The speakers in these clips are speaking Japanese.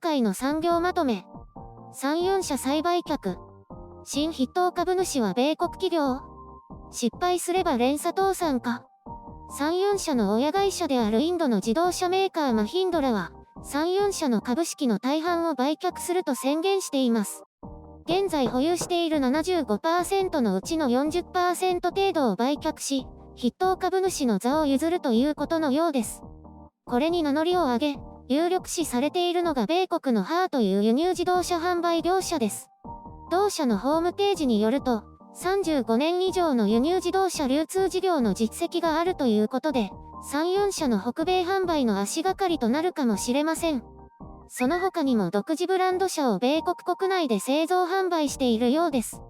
会の産業まとめ。3、4社再売却。新筆頭株主は米国企業。失敗すれば連鎖倒産か。3、4社の親会社であるインドの自動車メーカーマヒンドラは、3、4社の株式の大半を売却すると宣言しています。現在保有している 75% のうちの 40% 程度を売却し、筆頭株主の座を譲るということのようです。これに名乗りを上げ、有力視されているのが米国のハーという輸入自動車販売業者です。同社のホームページによると、35年以上の輸入自動車流通事業の実績があるということで、3、4社の北米販売の足がかりとなるかもしれません。その他にも独自ブランド車を米国国内で製造販売しているようです。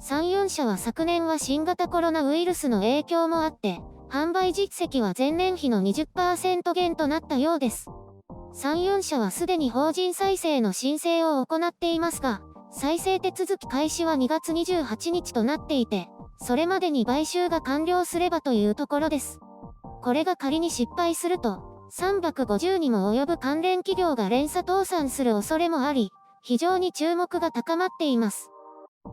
3、4社は昨年は新型コロナウイルスの影響もあって、販売実績は前年比の 20% 減となったようです。3、4社はすでに法人再生の申請を行っていますが、再生手続き開始は2月28日となっていて、それまでに買収が完了すればというところです。これが仮に失敗すると、350にも及ぶ関連企業が連鎖倒産する恐れもあり、非常に注目が高まっています。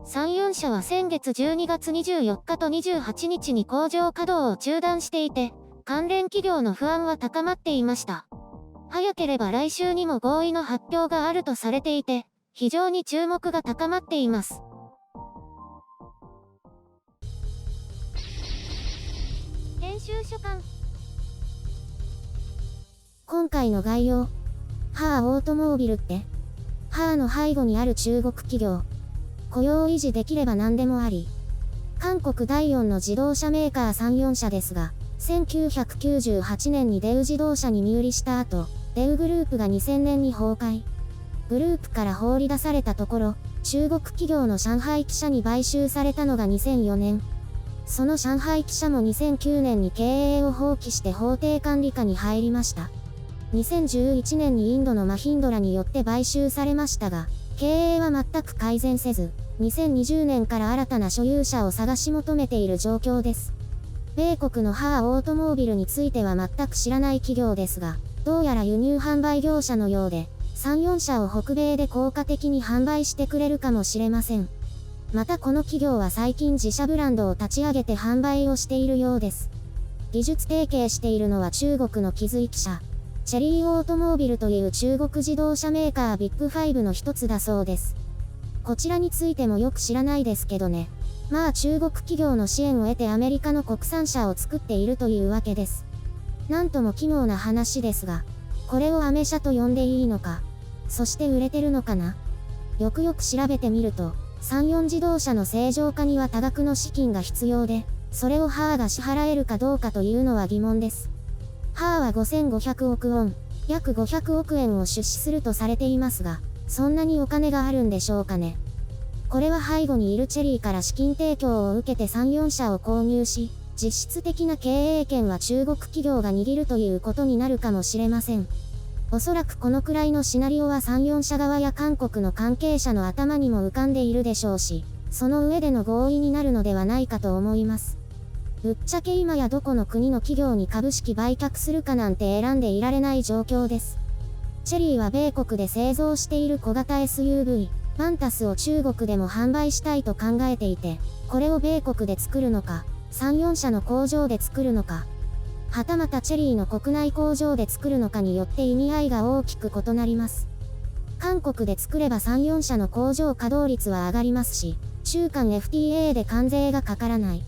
3、4社は先月12月24日と28日に工場稼働を中断していて、関連企業の不安は高まっていました。早ければ来週にも合意の発表があるとされていて、非常に注目が高まっています。編集書簡。今回の概要。ハーオートモービルって、ハーの背後にある中国企業。雇用を維持できれば何でもあり。韓国第4の自動車メーカー3、4社ですが、1998年にデウ自動車に身売りした後、デウグループが2000年に崩壊。グループから放り出されたところ、中国企業の上海汽車に買収されたのが2004年。その上海汽車も2009年に経営を放棄して法定管理下に入りました。2011年にインドのマヒンドラによって買収されましたが、経営は全く改善せず、2020年から新たな所有者を探し求めている状況です。米国のハーオートモービルについては全く知らない企業ですが、どうやら輸入販売業者のようで、3、4社を北米で効果的に販売してくれるかもしれません。またこの企業は最近自社ブランドを立ち上げて販売をしているようです。技術提携しているのは中国の奇瑞汽車、チェリーオートモービルという中国自動車メーカービッグ5の一つだそうです。こちらについてもよく知らないですけどね。まあ中国企業の支援を得てアメリカの国産車を作っているというわけです。なんとも奇妙な話ですが、これをアメ車と呼んでいいのか、そして売れてるのかな。よくよく調べてみると、3、4自動車の正常化には多額の資金が必要で、それをハーが支払えるかどうかというのは疑問です。ハーは5500億ウォン、約500億円を出資するとされていますが、そんなにお金があるんでしょうかね。これは背後にいるチェリーから資金提供を受けて3、4社を購入し、実質的な経営権は中国企業が握るということになるかもしれません。おそらくこのくらいのシナリオは3、4社側や韓国の関係者の頭にも浮かんでいるでしょうし、その上での合意になるのではないかと思います。ぶっちゃけ今やどこの国の企業に株式売却するかなんて選んでいられない状況です。チェリーは米国で製造している小型 SUV、バンタスを中国でも販売したいと考えていて、これを米国で作るのか、3、4社の工場で作るのか、はたまたチェリーの国内工場で作るのかによって意味合いが大きく異なります。韓国で作れば3、4社の工場稼働率は上がりますし、中韓 FTA で関税がかからない。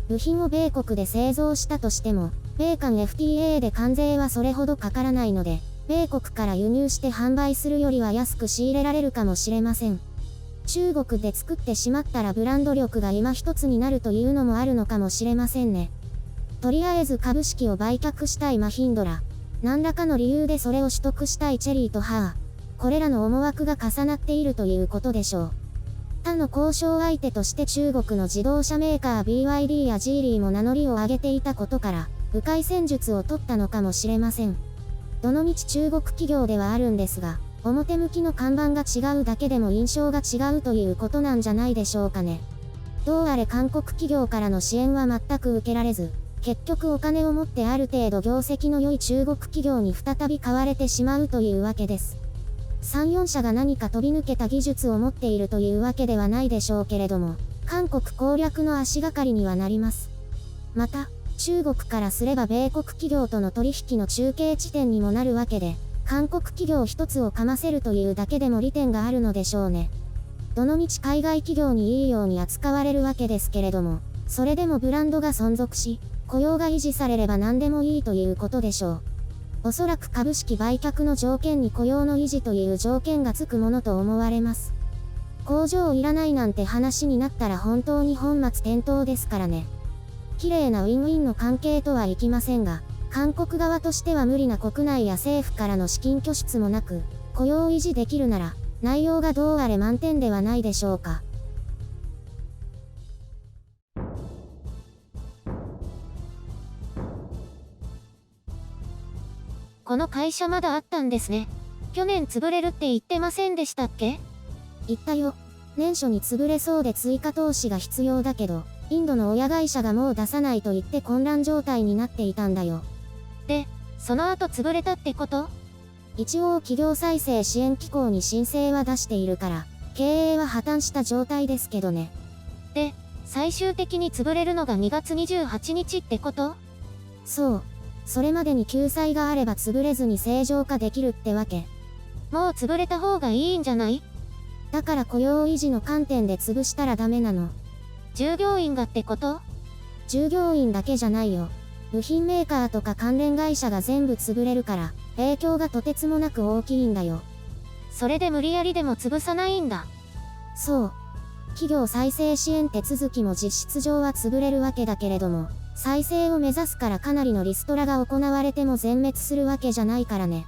部品を米国で製造したとしても、米韓 FTA で関税はそれほどかからないので、米国から輸入して販売するよりは安く仕入れられるかもしれません。中国で作ってしまったらブランド力が今一つになるというのもあるのかもしれませんね。とりあえず株式を売却したいマヒンドラ。何らかの理由でそれを取得したいチェリーとハー。これらの思惑が重なっているということでしょう。他の交渉相手として中国の自動車メーカー BYD やジーリーも名乗りを上げていたことから、迂回戦術を取ったのかもしれません。どのみち中国企業ではあるんですが、表向きの看板が違うだけでも印象が違うということなんじゃないでしょうかね。どうあれ韓国企業からの支援は全く受けられず、結局お金を持ってある程度業績の良い中国企業に再び買われてしまうというわけです。3、4社が何か飛び抜けた技術を持っているというわけではないでしょうけれども、韓国攻略の足がかりにはなります。また、中国からすれば米国企業との取引の中継地点にもなるわけで、韓国企業一つをかませるというだけでも利点があるのでしょうね。どのみち海外企業にいいように扱われるわけですけれども、それでもブランドが存続し、雇用が維持されれば何でもいいということでしょう。おそらく株式売却の条件に雇用の維持という条件がつくものと思われます。工場いらないなんて話になったら本当に本末転倒ですからね。綺麗なウィンウィンの関係とはいきませんが、韓国側としては無理な国内や政府からの資金拠出もなく、雇用を維持できるなら、内容がどうあれ満点ではないでしょうか。この会社まだあったんですね。去年潰れるって言ってませんでしたっけ？言ったよ。年初に潰れそうで追加投資が必要だけど、インドの親会社がもう出さないと言って混乱状態になっていたんだよ。で、その後潰れたってこと？一応企業再生支援機構に申請は出しているから、経営は破綻した状態ですけどね。で、最終的に潰れるのが2月28日ってこと？そう。それまでに救済があれば潰れずに正常化できるってわけ。もう潰れた方がいいんじゃない？だから雇用維持の観点で潰したらダメなの。従業員がってこと？従業員だけじゃないよ。部品メーカーとか関連会社が全部潰れるから、影響がとてつもなく大きいんだよ。それで無理やりでも潰さないんだ。そう。企業再生支援手続きも実質上は潰れるわけだけれども、再生を目指すからかなりのリストラが行われても全滅するわけじゃないからね。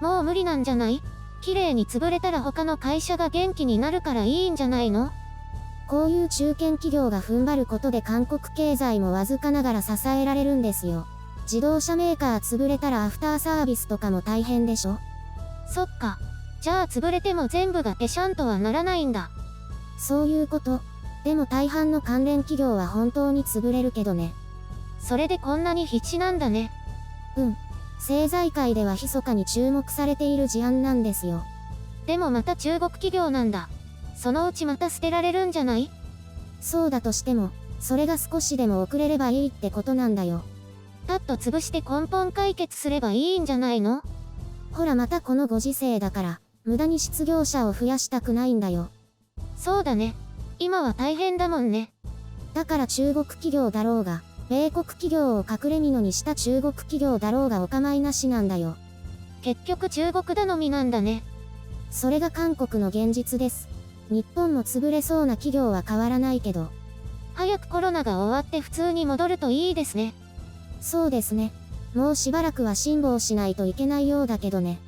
もう無理なんじゃない？綺麗に潰れたら他の会社が元気になるからいいんじゃないの？こういう中堅企業が踏ん張ることで韓国経済もわずかながら支えられるんですよ。自動車メーカー潰れたらアフターサービスとかも大変でしょ？そっか。じゃあ潰れても全部がペシャンとはならないんだ。そういうこと。でも大半の関連企業は本当に潰れるけどね。それでこんなに必死なんだね。うん。政財界では密かに注目されている事案なんですよ。でもまた中国企業なんだ。そのうちまた捨てられるんじゃない？そうだとしても、それが少しでも遅れればいいってことなんだよ。パッと潰して根本解決すればいいんじゃないの？ほらまたこのご時世だから、無駄に失業者を増やしたくないんだよ。そうだね。今は大変だもんね。だから中国企業だろうが、米国企業を隠れ蓑にした中国企業だろうがお構いなしなんだよ。結局中国頼みなんだね。それが韓国の現実です。日本も潰れそうな企業は変わらないけど。早くコロナが終わって普通に戻るといいですね。そうですね。もうしばらくは辛抱しないといけないようだけどね。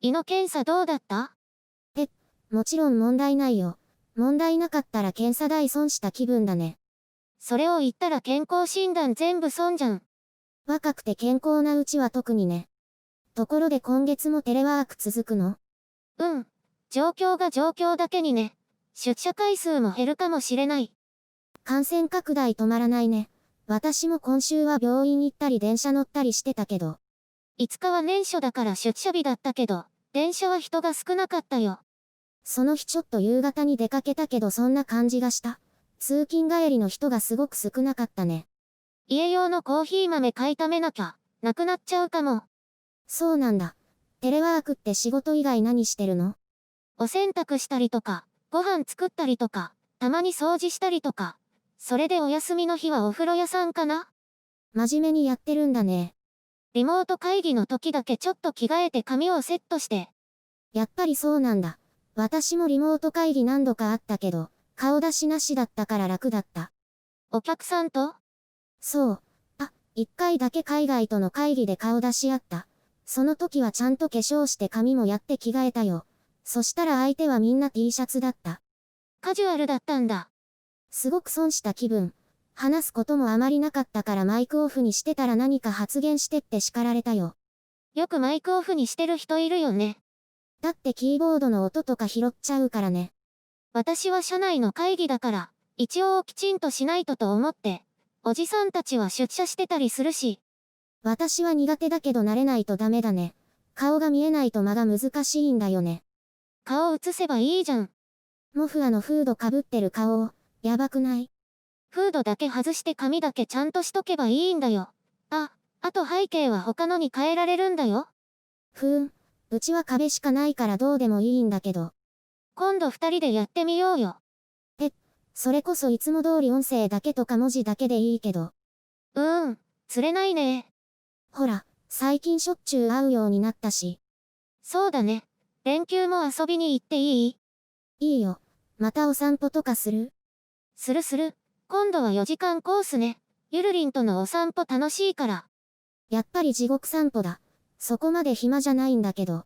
胃の検査どうだった？もちろん問題ないよ。問題なかったら検査代損した気分だね。それを言ったら健康診断全部損じゃん。若くて健康なうちは特にね。ところで今月もテレワーク続くの？うん。状況が状況だけにね。出社回数も減るかもしれない。感染拡大止まらないね。私も今週は病院行ったり電車乗ったりしてたけど。5日は年初だから出社日だったけど、電車は人が少なかったよ。その日ちょっと夕方に出かけたけどそんな感じがした。通勤帰りの人がすごく少なかったね。家用のコーヒー豆買いためなきゃ、なくなっちゃうかも。そうなんだ。テレワークって仕事以外何してるの？お洗濯したりとか、ご飯作ったりとか、たまに掃除したりとか。それでお休みの日はお風呂屋さんかな？真面目にやってるんだね。リモート会議の時だけちょっと着替えて髪をセットして。やっぱりそうなんだ。私もリモート会議何度かあったけど、顔出しなしだったから楽だった。お客さんと？そう。一回だけ海外との会議で顔出しあった。その時はちゃんと化粧して髪もやって着替えたよ。そしたら相手はみんな T シャツだった。カジュアルだったんだ。すごく損した気分。話すこともあまりなかったからマイクオフにしてたら何か発言してって叱られたよ。よくマイクオフにしてる人いるよね。だってキーボードの音とか拾っちゃうからね。私は社内の会議だから、一応きちんとしないとと思って、おじさんたちは出社してたりするし。私は苦手だけど慣れないとダメだね。顔が見えないと間が難しいんだよね。顔映せばいいじゃん。モフのフードかぶってる顔、やばくない？フードだけ外して髪だけちゃんとしとけばいいんだよ。あと背景は他のに変えられるんだよ。うちは壁しかないからどうでもいいんだけど。今度2人でやってみようよ。それこそいつも通り音声だけとか文字だけでいいけど。釣れないね。ほら、最近しょっちゅう会うようになったし。そうだね。連休も遊びに行っていい？いいよ。またお散歩とかする？する。今度は4時間コースね。ゆるりんとのお散歩楽しいから。やっぱり地獄散歩だ。そこまで暇じゃないんだけど。